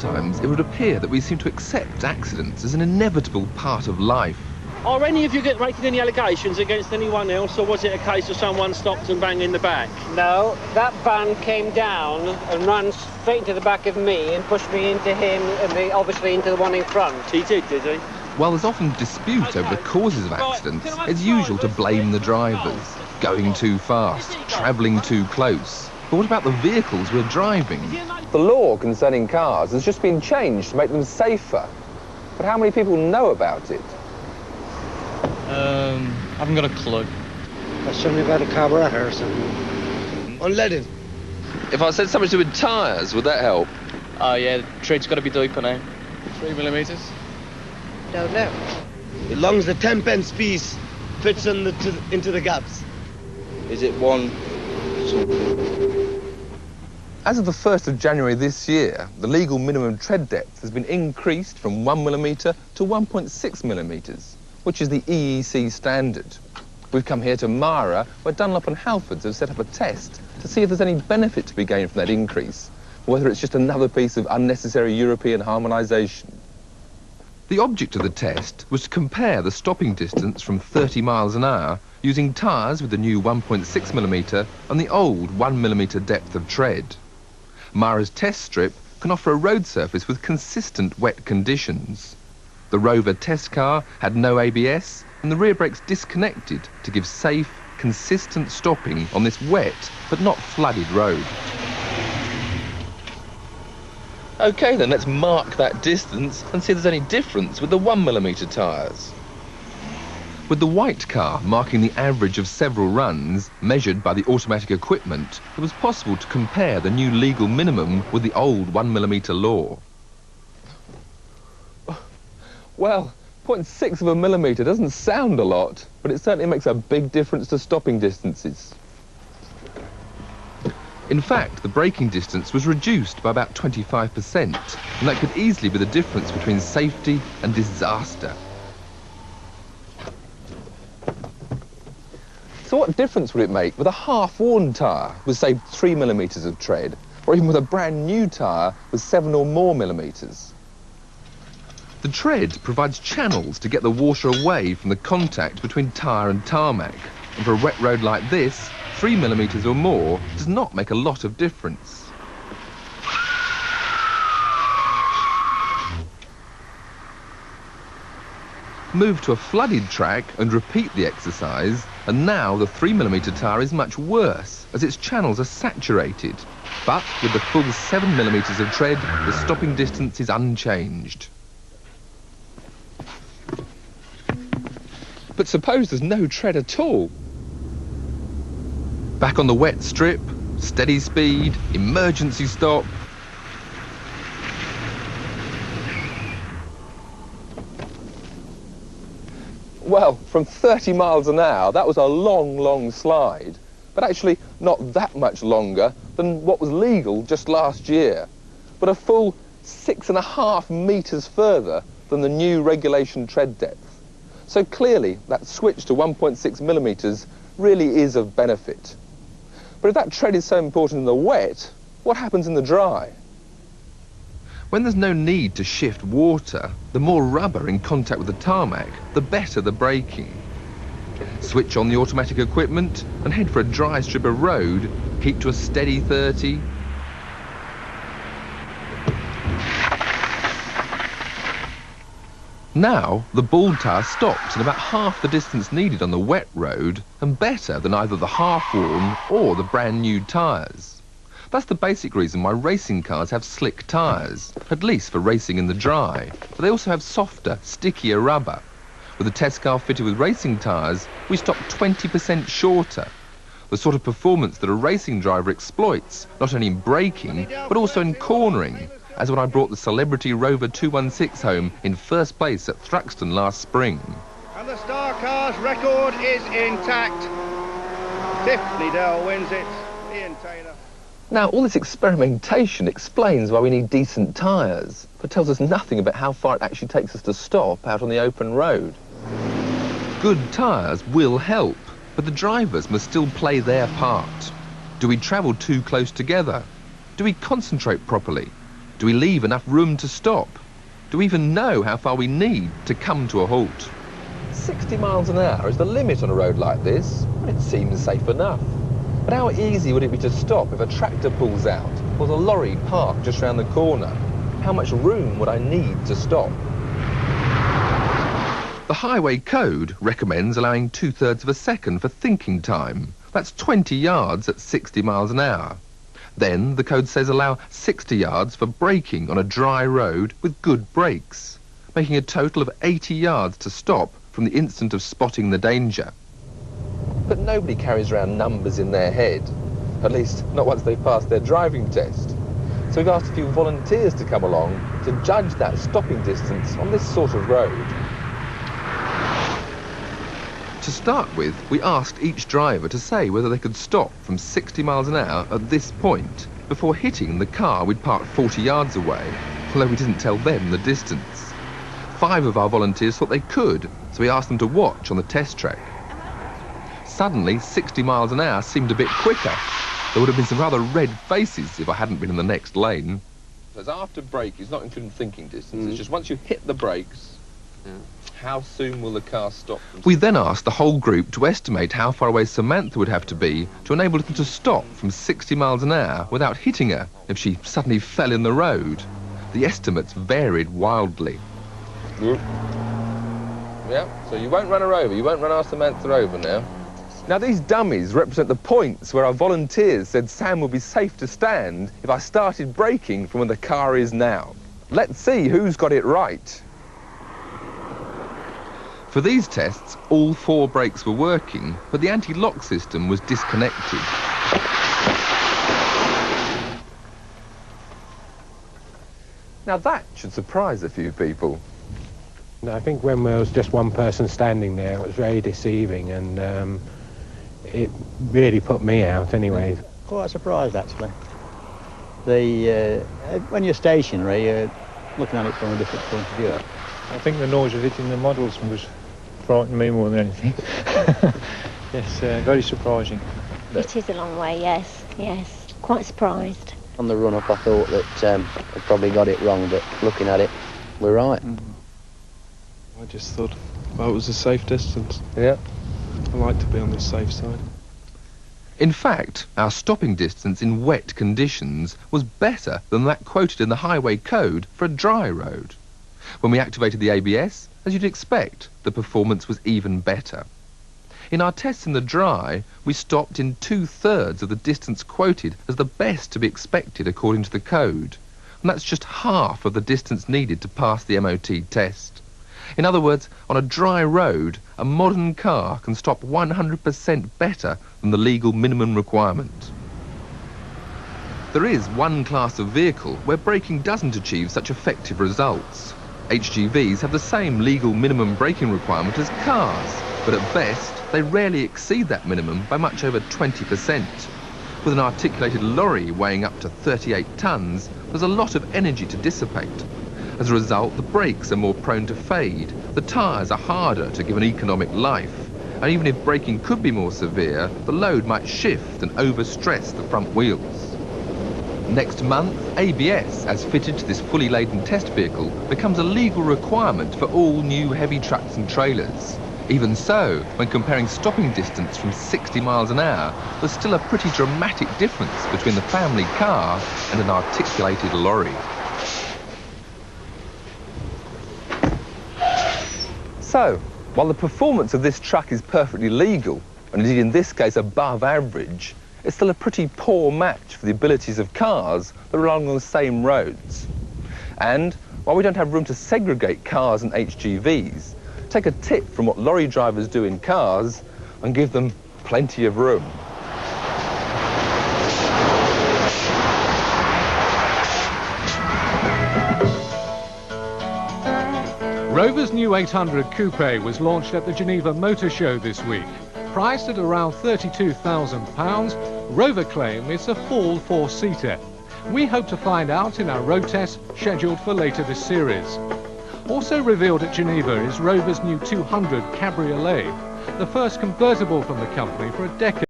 sometimes it would appear that we seem to accept accidents as an inevitable part of life. Are any of you making any allegations against anyone else, or was it a case of someone stopped and banged in the back? No, that van came down and ran straight into the back of me and pushed me into him and obviously into the one in front. He did he? While there's often dispute over the causes of accidents, it's usual to blame the drivers. Going too fast, travelling too close. But what about the vehicles we're driving? The law concerning cars has just been changed to make them safer. But how many people know about it? I haven't got a clue. That's something about a carburetor or something. Unleaded. If I said something to do with tyres, would that help? Oh yeah, the tread's got to be deeper now. 3 millimetres. Don't know. As long as the 10-pence piece fits into the gaps. Is it one? As of the 1st of January this year, the legal minimum tread depth has been increased from 1 millimetre to 1.6 millimetres, which is the EEC standard. We've come here to Mara, where Dunlop and Halfords have set up a test to see if there's any benefit to be gained from that increase, or whether it's just another piece of unnecessary European harmonisation. The object of the test was to compare the stopping distance from 30 miles an hour using tyres with the new 1.6 millimetre and the old 1 millimetre depth of tread. Mara's test strip can offer a road surface with consistent wet conditions. The Rover test car had no ABS and the rear brakes disconnected to give safe, consistent stopping on this wet but not flooded road. OK then, let's mark that distance and see if there's any difference with the 1 millimetre tyres. With the white car marking the average of several runs, measured by the automatic equipment, it was possible to compare the new legal minimum with the old 1 millimetre law. Well, 0.6 of a millimetre doesn't sound a lot, but it certainly makes a big difference to stopping distances. In fact, the braking distance was reduced by about 25%, and that could easily be the difference between safety and disaster. So what difference would it make with a half-worn tyre with, say, 3 millimetres of tread, or even with a brand new tyre with 7 or more millimetres? The tread provides channels to get the water away from the contact between tyre and tarmac, and for a wet road like this, 3 millimetres or more does not make a lot of difference. Move to a flooded track and repeat the exercise, and now the 3 millimetre tyre is much worse as its channels are saturated. But with the full 7 millimetres of tread, the stopping distance is unchanged. But suppose there's no tread at all. Back on the wet strip, steady speed, emergency stop. Well, from 30 miles an hour, that was a long, long slide, but actually not that much longer than what was legal just last year, but a full 6.5 metres further than the new regulation tread depth. So clearly, that switch to 1.6 millimetres really is of benefit. But if that tread is so important in the wet, what happens in the dry? When there's no need to shift water, the more rubber in contact with the tarmac, the better the braking. Switch on the automatic equipment and head for a dry strip of road, keep to a steady 30. Now, the bald tyre stops in about half the distance needed on the wet road, and better than either the half-worn or the brand new tyres. That's the basic reason why racing cars have slick tyres, at least for racing in the dry, but they also have softer, stickier rubber. With a test car fitted with racing tyres, we stop 20% shorter. The sort of performance that a racing driver exploits, not only in braking, but also in cornering, as when I brought the celebrity Rover 216 home in first place at Thruxton last spring. And the Star Cars record is intact. Tiffany Dell wins it. Ian Taylor. Now, all this experimentation explains why we need decent tyres, but tells us nothing about how far it actually takes us to stop out on the open road. Good tyres will help, but the drivers must still play their part. Do we travel too close together? Do we concentrate properly? Do we leave enough room to stop? Do we even know how far we need to come to a halt? 60 miles an hour is the limit on a road like this. It seems safe enough. But how easy would it be to stop if a tractor pulls out or the lorry parked just round the corner? How much room would I need to stop? The highway code recommends allowing 2/3 of a second for thinking time. That's 20 yards at 60 miles an hour. Then the code says allow 60 yards for braking on a dry road with good brakes, making a total of 80 yards to stop from the instant of spotting the danger. But nobody carries around numbers in their head, at least not once they've passed their driving test. So we've asked a few volunteers to come along to judge that stopping distance on this sort of road. To start with, we asked each driver to say whether they could stop from 60 miles an hour at this point before hitting the car we'd parked 40 yards away, although we didn't tell them the distance. 5 of our volunteers thought they could, so we asked them to watch on the test track. Suddenly, 60 miles an hour seemed a bit quicker. There would have been some rather red faces if I hadn't been in the next lane. So it's after brake, it's not including thinking distance, it's just once you hit the brakes, how soon will the car stop? We then asked the whole group to estimate how far away Samantha would have to be to enable them to stop from 60 miles an hour without hitting her if she suddenly fell in the road. The estimates varied wildly. Yeah, so you won't run her over, you won't run our Samantha over now. Now these dummies represent the points where our volunteers said Sam would be safe to stand if I started braking from where the car is now. Let's see who's got it right. For these tests, all 4 brakes were working, but the anti-lock system was disconnected. Now that should surprise a few people. I think when there was just one person standing there, it was very deceiving, and it really put me out anyway. Quite surprised, actually. When you're stationary, you're looking at it from a different point of view. I think the noise of hitting the models was frightening me more than anything. Yes, very surprising. It is a long way, yes, quite surprised. On the run-up I thought that I probably got it wrong, but looking at it, we're right. I just thought, well, it was a safe distance. Yeah. I like to be on the safe side. In fact, our stopping distance in wet conditions was better than that quoted in the highway code for a dry road. When we activated the ABS, as you'd expect, the performance was even better. In our tests in the dry, we stopped in 2/3 of the distance quoted as the best to be expected according to the code, and that's just half of the distance needed to pass the MOT test. In other words, on a dry road, a modern car can stop 100% better than the legal minimum requirement. There is one class of vehicle where braking doesn't achieve such effective results. HGVs have the same legal minimum braking requirement as cars, but at best, they rarely exceed that minimum by much over 20%. With an articulated lorry weighing up to 38 tonnes, there's a lot of energy to dissipate. As a result, the brakes are more prone to fade, the tyres are harder to give an economic life, and even if braking could be more severe, the load might shift and overstress the front wheels. Next month, ABS, as fitted to this fully laden test vehicle, becomes a legal requirement for all new heavy trucks and trailers. Even so, when comparing stopping distance from 60 miles an hour, there's still a pretty dramatic difference between the family car and an articulated lorry. So, while the performance of this truck is perfectly legal, and indeed in this case above average, it's still a pretty poor match for the abilities of cars that are along the same roads. And while we don't have room to segregate cars and HGVs, take a tip from what lorry drivers do in cars and give them plenty of room. Rover's new 800 Coupe was launched at the Geneva Motor Show this week. Priced at around £32,000, Rover claim it's a full 4-seater. We hope to find out in our road test scheduled for later this series. Also revealed at Geneva is Rover's new 200 Cabriolet, the first convertible from the company for a decade.